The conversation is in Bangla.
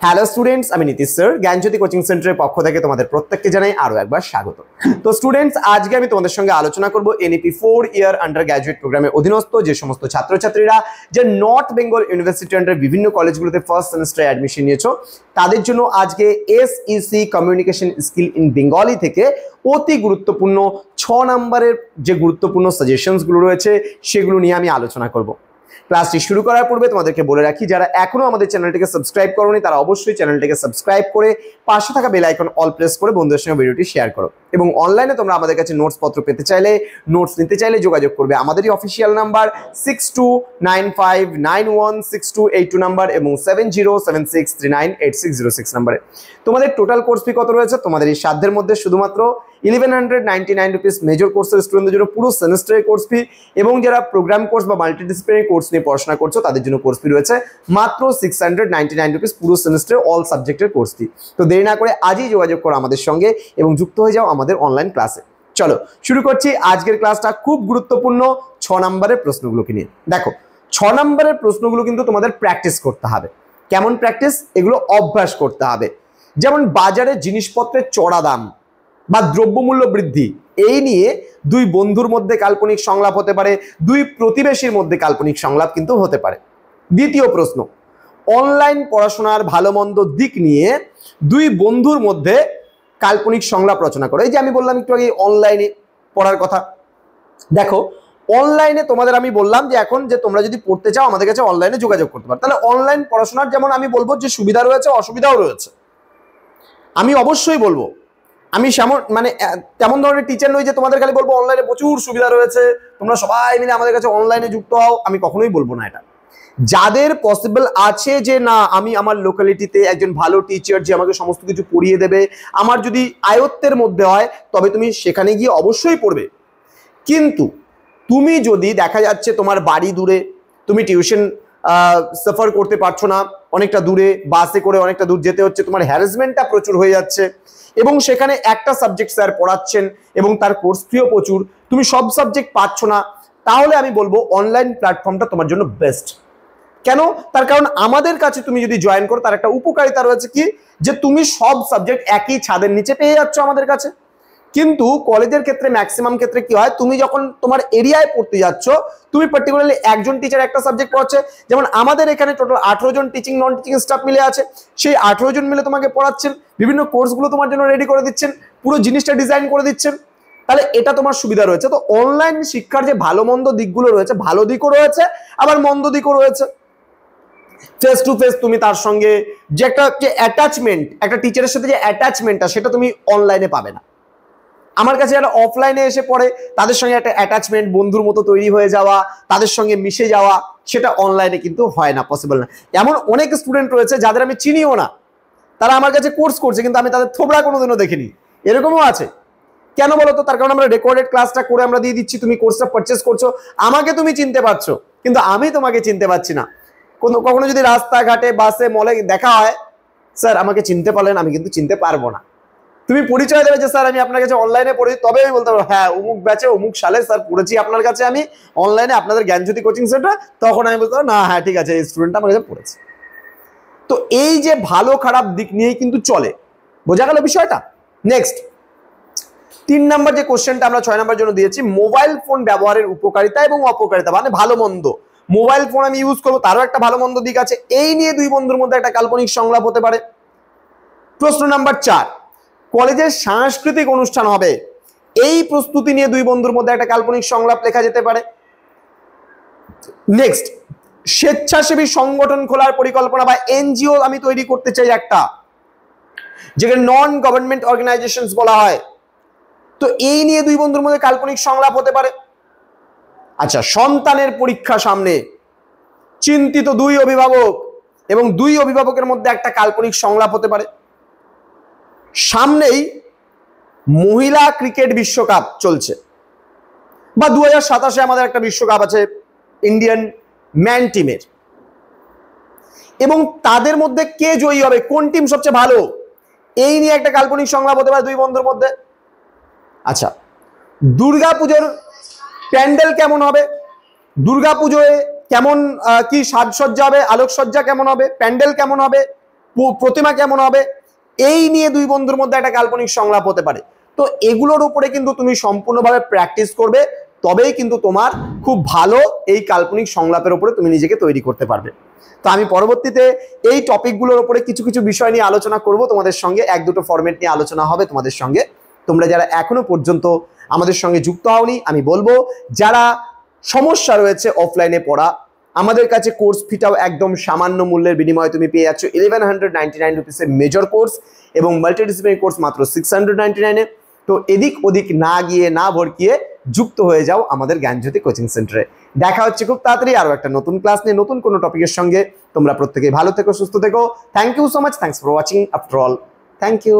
হ্যালো স্টুডেন্টস, আমি নীতিশ স্যার জ্ঞানজ্যোতি কোচিং সেন্টারের পক্ষ থেকে তোমাদের প্রত্যেককে জানাই আরো একবার স্বাগত। তো স্টুডেন্টস, আজকে আমি তোমাদের সঙ্গে আলোচনা করব এনইপি 4 ইয়ার আন্ডার গ্র্যাজুয়েট প্রোগ্রামের অধীনস্থ যে সমস্ত ছাত্রছাত্রীরা যে নর্থ বেঙ্গল ইউনিভার্সিটি আন্ডার বিভিন্ন কলেজগুলোতে ফার্স্ট সেমিস্টারে অ্যাডমিশন নিয়েছো, তাদের জন্য আজকে SEC communication skill in Bengali থেকে অতি গুরুত্বপূর্ণ 6 নম্বরের যে গুরুত্বপূর্ণ সাজেশনসগুলো রয়েছে সেগুলো নিয়ে আমি আলোচনা করব। ক্লাসটি শুরু করার পূর্বে তোমাদেরকে বলে রাখি, যারা এখনো আমাদের চ্যানেলটিকে সাবস্ক্রাইব করোনি তারা অবশ্যই চ্যানেলটিকে সাবস্ক্রাইব করে পাশে থাকা বেল আইকন অল প্রেস করে বন্ধুদের সঙ্গে ভিডিওটি শেয়ার করো। এবং অনলাইনে তোমরা আমাদের কাছে নোটস পত্র পেতে চাইলে, নোটস নিতে চাইলে যোগাযোগ করবে আমাদেরই অফিসিয়াল নাম্বার 6295916282 নাম্বার এবং 7076398606 নাম্বারে। তোমাদের টোটাল কোর্স ফি কত রয়েছে? তোমাদের এই সাধ্যের মধ্যে শুধুমাত্র 1199 রুপিস মেজর কোর্সের স্টুডেন্টদের জন্য পুরো সেমিস্টারের কোর্স ফি, এবং যারা প্রোগ্রাম কোর্স বা মাল্টিডিসিপ্লিনারি কোর্স নিয়ে পড়াশোনা করছো তাদের জন্য কোর্স ফি রয়েছে মাত্র 699 রুপিস পুরো সেমিস্টারে অল সাবজেক্টের কোর্স ফি। তো দেরি না করে আজই যোগাযোগ করো আমাদের সঙ্গে এবং যুক্ত হয়ে যাও আমাদের অনলাইন ক্লাসে। চলো শুরু করছি আজকের ক্লাসটা খুব গুরুত্বপূর্ণ 6 নম্বরের প্রশ্নগুলোকে নিয়ে। দেখো, 6 নম্বরের প্রশ্নগুলো কিন্তু তোমাদের প্র্যাকটিস করতে হবে। কেমন প্র্যাকটিস? এগুলো অভ্যাস করতে হবে। যেমন বাজারে জিনিসপত্রের চড়া দাম বা দ্রব্যমূল্য বৃদ্ধি, এই নিয়ে দুই বন্ধুর মধ্যে কাল্পনিক সংলাপ হতে পারে, দুই প্রতিবেশীর মধ্যে কাল্পনিক সংলাপ কিন্তু হতে পারে। দ্বিতীয় প্রশ্ন, অনলাইন পড়াশোনার ভালো মন্দ দিক নিয়ে দুই বন্ধুর মধ্যে কাল্পনিক সংলাপ রচনা করো। এই যে আমি বললাম একটু আগে অনলাইনে পড়ার কথা, দেখো অনলাইনে তোমাদের আমি বললাম যে এখন যে তোমরা যদি পড়তে চাও আমাদের কাছে অনলাইনে যোগাযোগ করতে পারো। তাহলে অনলাইন পড়াশোনার যেমন আমি বলবো যে সুবিধা রয়েছে অসুবিধাও রয়েছে, আমি অবশ্যই বলবো। আমি তেমন ধরনের টিচার নই যে তোমাদের খালি বলবো অনলাইনে প্রচুর সুবিধা রয়েছে, তোমরা সবাই মিলে আমাদের কাছে অনলাইনে যুক্ত হও, আমি কখনোই বলবো না এটা। যাদের পসিবল আছে যে না আমি আমার লোকালিটিতে একজন ভালো টিচার যে আমাকে সমস্ত কিছু পড়িয়ে দেবে, আমার যদি আয়ত্তের মধ্যে হয় তবে তুমি সেখানে গিয়ে অবশ্যই পড়বে। কিন্তু তুমি যদি দেখা যাচ্ছে তোমার বাড়ি দূরে, তুমি টিউশন সাফার করতে পারছো না, অনেকটা দূরে বাসে করে অনেকটা দূর যেতে হচ্ছে, তোমার হ্যারাসমেন্টটা প্রচুর হয়ে যাচ্ছে এবং সেখানে একটা সাবজেক্ট স্যার পড়াচ্ছেন এবং তার কোর্স ফিও প্রচুর, তুমি সব সাবজেক্ট পাচ্ছ না, তাহলে আমি বলবো অনলাইন প্ল্যাটফর্মটা তোমার জন্য বেস্ট। কেন? তার কারণ আমাদের কাছে তুমি যদি জয়েন করো তার একটা উপকারিতা রয়েছে কি, যে তুমি সব সাবজেক্ট একই ছাদের নিচে পেয়ে যাচ্ছ আমাদের কাছে। কিন্তু কলেজের ক্ষেত্রে ম্যাক্সিমাম ক্ষেত্রে কি হয়, তুমি যখন তোমার এরিয়ায় পড়তে যাচ্ছ, তুমি পার্টিকুলারলি একজন টিচার একটা সাবজেক্ট পড়াচ্ছে, যেমন আমাদের এখানে টোটাল 18 জন টিচিং নন টিচিং স্টাফ মিলে আছে, সেই 18 জন মিলে তোমাকে পড়াচ্ছেন, বিভিন্ন কোর্সগুলো তোমার জন্য রেডি করে দিচ্ছেন, পুরো জিনিসটা ডিজাইন করে দিচ্ছেন, তাহলে এটা তোমার সুবিধা রয়েছে। তো অনলাইন শিক্ষার যে ভালো মন্দ দিকগুলো রয়েছে, ভালো দিকও রয়েছে আবার মন্দ দিকও রয়েছে। ফেস টু ফেস তুমি তার সঙ্গে যে একটা অ্যাটাচমেন্ট, একটা টিচারের সাথে যে অ্যাটাচমেন্টটা, সেটা তুমি অনলাইনে পাবে না। আমার কাছে যারা অফলাইনে এসে পড়ে তাদের সঙ্গে একটা অ্যাটাচমেন্ট, বন্ধুর মতো তৈরি হয়ে যাওয়া, তাদের সঙ্গে মিশে যাওয়া, সেটা অনলাইনে কিন্তু হয় না, পসিবল না। এমন অনেক স্টুডেন্ট রয়েছে যাদের আমি চিনিও না, তারা আমার কাছে কোর্স করছে কিন্তু আমি তাদের থোবড়া কোনোদিনও দেখিনি, এরকমও আছে। কেন বলো তো? তার কারণ আমরা রেকর্ডেড ক্লাসটা করে আমরা দিয়ে দিচ্ছি, তুমি কোর্সটা পারচেস করছো, আমাকে তুমি চিনতে পারছো কিন্তু আমি তোমাকে চিনতে পারছি না। কখনো যদি রাস্তাঘাটে বাসে মলে দেখা হয়, স্যার আমাকে চিনতে পারলেন, আমি কিন্তু চিনতে পারবো না। তুমি পরিচয় দেবে যে স্যার আমি আপনার কাছে অনলাইনে পড়ি, তবে আমি বলতে পারবো হ্যাঁ অমুক ব্যাচে অমুক সালে স্যার পড়েছি আপনার কাছে আমি অনলাইনে আপনাদের জ্ঞানজ্যোতি কোচিং সেন্টার, তখন আমি বলতে পারবো না হ্যাঁ ঠিক আছে এই স্টুডেন্টটা আমার কাছে পড়েছে। তো এই যে ভালো খারাপ দিক নিয়েই কিন্তু চলে, বোঝা গেল বিষয়টা। নেক্সট 3 নম্বর যে কোশ্চেনটা আমরা 6 নম্বর জন্য দিয়েছি, মোবাইল ফোন ব্যবহারের উপকারিতা এবং অপকারিতা, মানে ভালো মন্দ। মোবাইল ফোন আমি ইউজ করবো, তারও একটা ভালো মন্দ দিক আছে, এই নিয়ে দুই বন্ধুর মধ্যে একটা কাল্পনিক সংলাপ হতে পারে। প্রশ্ন নাম্বার 4, কলেজের সাংস্কৃতিক অনুষ্ঠান হবে, এই প্রস্তুতি নিয়ে দুই বন্ধুর মধ্যে একটা কাল্পনিক সংলাপ লেখা যেতে পারে। নেক্সট, স্বেচ্ছাসেবী সংগঠন খোলার পরিকল্পনা বা এনজিও আমি তৈরি করতে চাই একটা, যেখানে নন গভর্নমেন্ট অর্গানাইজেশনস বলা হয়, তো এই নিয়ে দুই বন্ধুর মধ্যে কাল্পনিক সংলাপ হতে পারে। আচ্ছা, সন্তানের পরীক্ষা সামনে, চিন্তিত দুই অভিভাবক এবং দুই অভিভাবকের মধ্যে একটা কাল্পনিক সংলাপ হতে পারে। সামনেই মহিলা ক্রিকেট বিশ্বকাপ চলছে, বা 2027-এ আমাদের একটা বিশ্বকাপ আছে ইন্ডিয়ান ম্যান টিমের, এবং তাদের মধ্যে কে জয়ী হবে, কোন টিম সবচেয়ে ভালো, এই নিয়ে একটা কাল্পনিক সংলাপ হতে পারে দুই বন্ধুর মধ্যে। আচ্ছা, দুর্গাপুজোর প্যান্ডেল কেমন হবে, দুর্গাপুজোয় কেমন কি সাজসজ্জা হবে, আলোকসজ্জা কেমন হবে, প্যান্ডেল কেমন হবে, প্রতিমা কেমন হবে, এই নিয়ে দুই বন্ধুর মধ্যে একটা কাল্পনিক সংলাপ হতে পারে। তো এগুলোর উপরে কিন্তু তুমি সম্পূর্ণভাবে প্র্যাকটিস করবে, তবেই কিন্তু তোমার খুব ভালো এই কাল্পনিক সংলাপের উপরে তুমি নিজেকে তৈরি করতে পারবে। তো আমি পরবর্তীতে এই টপিকগুলোর উপরে কিছু কিছু বিষয় নিয়ে আলোচনা করব তোমাদের সঙ্গে, এক দুটো ফরম্যাট নিয়ে আলোচনা হবে তোমাদের সঙ্গে। তোমরা যারা এখনো পর্যন্ত আমাদের সঙ্গে যুক্ত হওনি, আমি বলবো যারা সমস্যা রয়েছে অফলাইনে পড়া, আমাদের কাছে কোর্স ফিটাও একদম সামান্য মূল্যের বিনিময়ে তুমি পেয়ে যাচ্ছ 1199 রুপিসের মেজর কোর্স এবং মাল্টিডিসিপ্লিনারি কোর্স মাত্র 699-এ। তো এদিক ওদিক না গিয়ে না ভরকিয়ে যুক্ত হয়ে যাও আমাদের জ্ঞানজ্যোতি কোচিং সেন্টারে। দেখা হচ্ছে খুব তাড়াতাড়ি আরও একটা নতুন ক্লাস নিয়ে নতুন কোনো টপিকের সঙ্গে। তোমরা প্রত্যেকেই ভালো থেকো, সুস্থ থেকো। Thank you so much, thanks for watching after all, thank you.